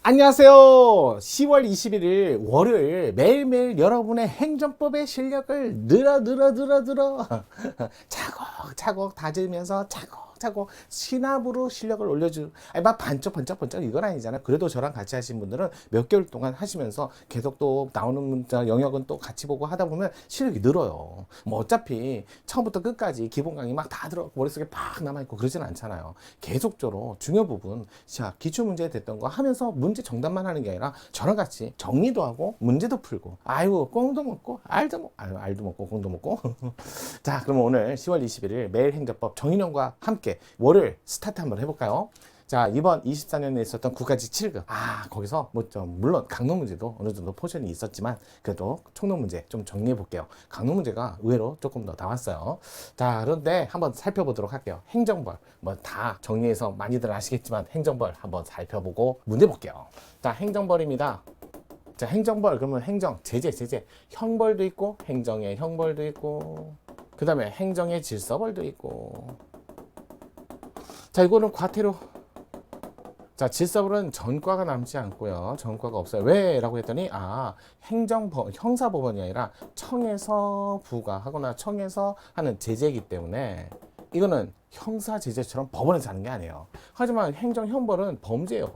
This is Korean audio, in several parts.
안녕하세요. 10월 21일 월요일 매일매일 여러분의 행정법의 실력을 늘어 차곡차곡 다지면서 차곡차곡 신압으로 실력을 아니 막 반짝반짝 이건 아니잖아요. 그래도 저랑 같이 하신 분들은 몇 개월 동안 하시면서 계속 또 나오는 문자 영역은 또 같이 보고 하다 보면 실력이 늘어요. 뭐 어차피 처음부터 끝까지 기본 강의 막 다 들어 머릿속에 팍 남아있고 그러진 않잖아요. 계속적으로 중요 부분, 자 기출 문제 됐던 거 하면서 문제 정답만 하는 게 아니라 저랑 같이 정리도 하고 문제도 풀고, 아이고 꽁도 먹고 알도 먹고 꽁도 먹고 자, 그럼 오늘 10월 21일 매일 행정법 정인영과 함께 월요일 스타트 한번 해볼까요? 자, 이번 24년에 있었던 국가지 7급. 거기서 뭐 좀 물론 강론 문제도 어느 정도 포션이 있었지만 그래도 총론 문제 좀 정리해 볼게요. 강론 문제가 의외로 조금 더 나왔어요. 자, 그런데 한번 살펴보도록 할게요. 행정벌. 뭐 다 정리해서 많이들 아시겠지만 행정벌 한번 살펴보고 문제 볼게요. 자, 행정벌입니다. 자, 행정벌 그러면 행정, 제재. 형벌도 있고 행정의 형벌도 있고 그 다음에 행정의 질서벌도 있고. 자, 이거는 과태료. 자, 질서벌은 전과가 남지 않고요. 전과가 없어요. 왜? 라고 했더니 형사법원이 아니라 청에서 부과하거나 청에서 하는 제재이기 때문에 이거는 형사 제재처럼 법원에서 하는 게 아니에요. 하지만 행정 형벌은 범죄예요.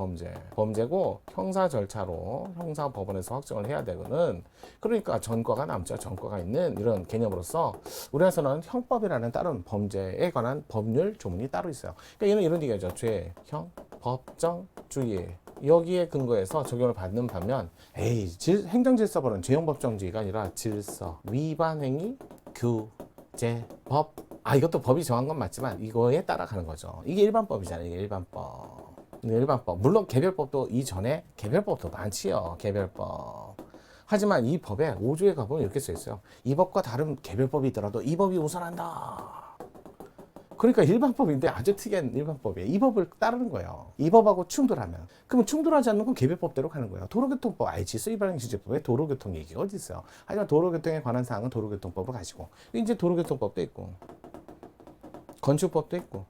범죄고 형사 절차로 형사 법원에서 확정을 해야 되거든. 그러니까 전과가 남죠. 전과가 있는 이런 개념으로서 우리나라에서는 형법이라는 다른 범죄에 관한 법률 조문이 따로 있어요. 그러니까 얘는 이런 얘기죠. 죄, 형, 법정, 주의. 여기에 근거해서 적용을 받는 반면 행정질서벌은 죄형법정주의가 아니라 질서, 위반 행위, 규제, 법. 이것도 법이 정한 건 맞지만 이거에 따라가는 거죠. 이게 일반법이잖아요. 이게 일반법. 물론 개별법도 이전에 개별법도 많지요. 개별법. 하지만 이 법에 5조에 가보면 이렇게 써 있어요. 이 법과 다른 개별법이 있더라도 이 법이 우선한다. 그러니까 일반법인데 아주 특이한 일반법이에요. 이 법을 따르는 거예요. 이 법하고 충돌하면. 그러면 충돌하지 않는 건 개별법대로 가는 거예요. 도로교통법 알지? 수의반응규제법에 도로교통 얘기가 어디 있어요? 하지만 도로교통에 관한 사항은 도로교통법으로 가시고, 이제 도로교통법도 있고 건축법도 있고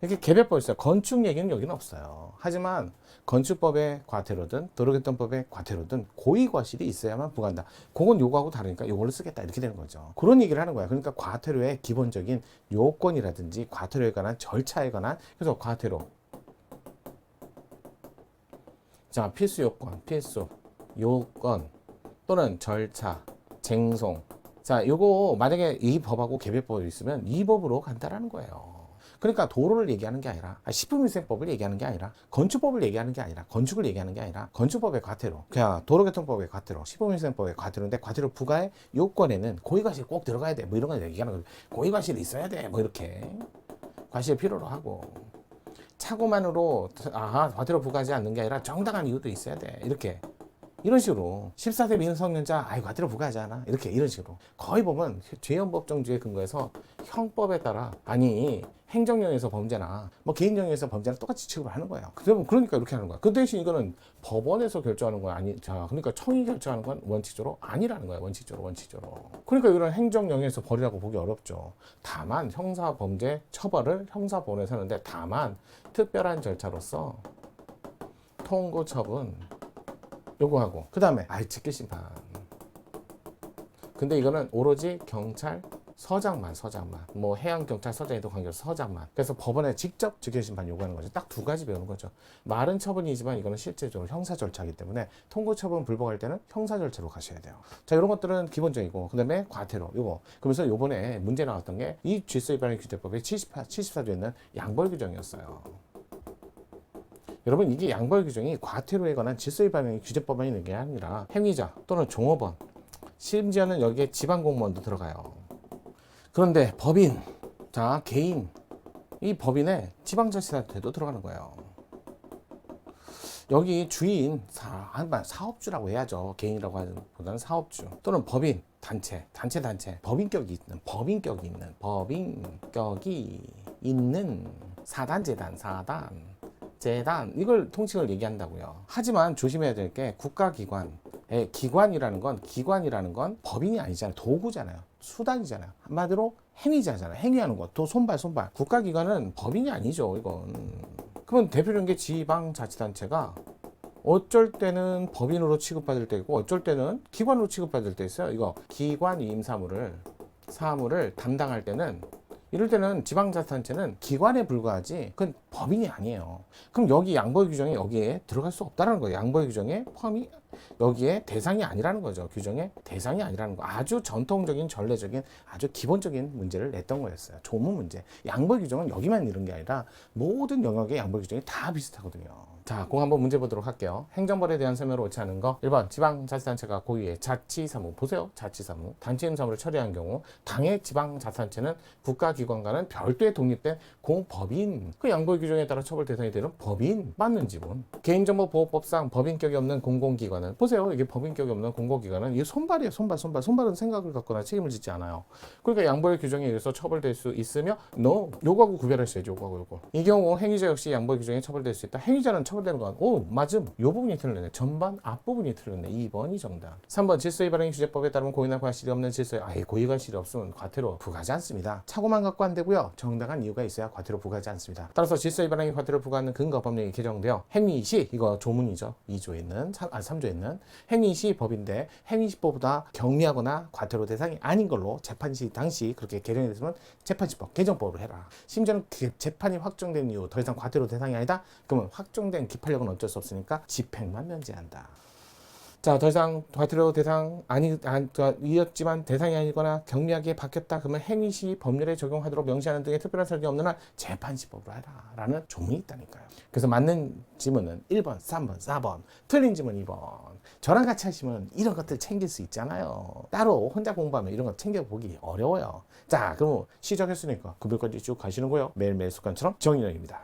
이렇게 개별법이 있어요. 건축 얘기는 여기는 없어요. 하지만 건축법의 과태료든 도로교통법의 과태료든 고의과실이 있어야만 부과한다. 그건 요거하고 다르니까 요걸로 쓰겠다 이렇게 되는 거죠. 그런 얘기를 하는 거야. 그러니까 과태료의 기본적인 요건이라든지 과태료에 관한 절차에 관한, 그래서 과태료, 자 필수 요건, 또는 절차, 쟁송. 자, 요거 만약에 이 법하고 개별법이 있으면 이 법으로 간다라는 거예요. 그러니까 도로를 얘기하는 게 아니라, 식품위생법을 얘기하는 게 아니라, 건축법을 얘기하는 게 아니라, 건축을 얘기하는 게 아니라 건축법의 과태료, 그냥 도로교통법의 과태료, 식품위생법의 과태료인데 과태료 부과의 요건에는 고의과실 꼭 들어가야 돼. 뭐 이런 거 얘기하는 거죠. 고의과실이 있어야 돼. 뭐 이렇게 과실 필요로 하고, 착오만으로 과태료 부과하지 않는 게 아니라 정당한 이유도 있어야 돼. 이렇게. 이런 식으로 14세 미성년자 과태료 부과하지 않아? 이런 식으로 거의 보면 죄형법정주의에 근거해서 형법에 따라, 행정령에서 범죄나 뭐 개인령에서 범죄나 똑같이 취급을 하는 거예요. 그러니까 이렇게 하는 거야. 그 대신 이거는 법원에서 결정하는 건 그러니까 청이 결정하는 건 원칙적으로 아니라는 거야. 원칙적으로. 그러니까 이런 행정령에서 벌이라고 보기 어렵죠. 다만 형사범죄 처벌을 형사법원에서 하는데, 다만 특별한 절차로서 통고 처분 요구하고, 그 다음에 직계심판. 근데 이거는 오로지 경찰서장만, 뭐 해양경찰서장에도 관계없어 서장만. 그래서 법원에 직접 직계심판 요구하는 거죠. 딱 두 가지 배우는 거죠. 말은 처분이지만 이거는 실제적으로 형사 절차이기 때문에 통고 처분 불복할 때는 형사 절차로 가셔야 돼요. 자, 이런 것들은 기본적이고, 그 다음에 과태료 요거. 그러면서 요번에 문제 나왔던 게 이 질서위반규제법의 74조에는 양벌 규정이었어요. 여러분, 이게 양벌 규정이 과태료에 관한 질서위반 규제법만 있는 게 아니라 행위자 또는 종업원, 심지어는 여기에 지방공무원도 들어가요. 그런데 법인, 개인, 이 법인의 지방자치단체도 들어가는 거예요. 여기 주인, 사업주라고 해야죠. 개인이라고 하는 보다는 사업주 또는 법인, 단체, 법인격이 있는 사단, 재단, 이걸 통칭을 얘기한다고요. 하지만 조심해야 될 게 기관이라는 건 법인이 아니잖아요. 도구잖아요. 수단이잖아요. 한마디로 행위자잖아요. 행위하는 것. 손발. 국가기관은 법인이 아니죠. 이건. 그러면 대표적인 게 지방자치단체가 어쩔 때는 법인으로 취급받을 때 있고 어쩔 때는 기관으로 취급받을 때 있어요. 이거 기관 위임 사무를 담당할 때는 이럴 때는 지방자치단체는 기관에 불과하지 그건 법인이 아니에요. 그럼 여기 양보의 규정에 여기에 들어갈 수 없다는 거예요. 양보의 규정에 포함이 여기에 대상이 아니라는 거죠. 규정의 대상이 아니라는 거. 아주 전통적인 전례적인 아주 기본적인 문제를 냈던 거였어요. 조문 문제. 양보의 규정은 여기만 이런 게 아니라 모든 영역의 양보의 규정이 다 비슷하거든요. 자, 그거 한번 문제 보도록 할게요. 행정벌에 대한 설명을 옳지 않은 거. 1번 지방자치단체가 고유의 자치사무. 보세요. 자치사무. 단체임 사무를 처리한 경우 당의 지방자치단체는 국가기관과는 별도의 독립된 공법인. 그 양보의 규정에 따라 처벌 대상이 되는 법인. 맞는 지분. 개인정보보호법상 법인격이 없는 공공기관은 보세요. 이게 법인격이 없는 공공기관은 이게 손발이에요. 손발은 생각을 갖거나 책임을 짓지 않아요. 그러니까 양보의 규정에 의해서 처벌될 수 있으며 요거하고 구별했어야죠. 요거. 이 경우 행위자 역시 양보의 규정에 처벌될 수 있다. 행위자는 처벌되는 건 맞음. 요 부분이 틀렸네. 전반 앞부분이 틀렸네. 2번이 정답. 3번 질서 위반행 규제법에 따르면 고의나 과실이 없는 질서에 고의 과실이 없으면 과태료 부과하지 않습니다. 차고만 갖고 안 되고요. 정당한 이유가 있어야 과태료 부과하지 않습니다. 따라서 질서 위반행위 과태료 부과하는 근거 법령이 개정되어 행위 시 이거 조문이죠. 2조에 있는 3조에 있는 행위 시 법인데 행위 시법보다 경미하거나 과태료 대상이 아닌 걸로 재판 시 당시 그렇게 개정이 됐으면 재판시법 개정법으로 해라. 심지어는 재판이 확정된 이후 더 이상 과태료 대상이 아니다. 그러면 확정된 기판력은 어쩔 수 없으니까 집행만 면제한다. 자, 더 이상 과태료 대상 이었지만 대상이 아니거나 경미하게 바뀌었다. 그러면 행위 시 법률에 적용하도록 명시하는 등의 특별한 설명이 없는 한 재판시법으로 해라. 라는 조문이 있다니까요. 그래서 맞는 지문은 1번, 3번, 4번, 틀린 지문 2번. 저랑 같이 하시면 이런 것들 챙길 수 있잖아요. 따로 혼자 공부하면 이런 거 챙겨보기 어려워요. 자, 그럼 시작했으니까 급여까지 쭉 가시는 거예요. 매일매일 습관처럼 정인영입니다.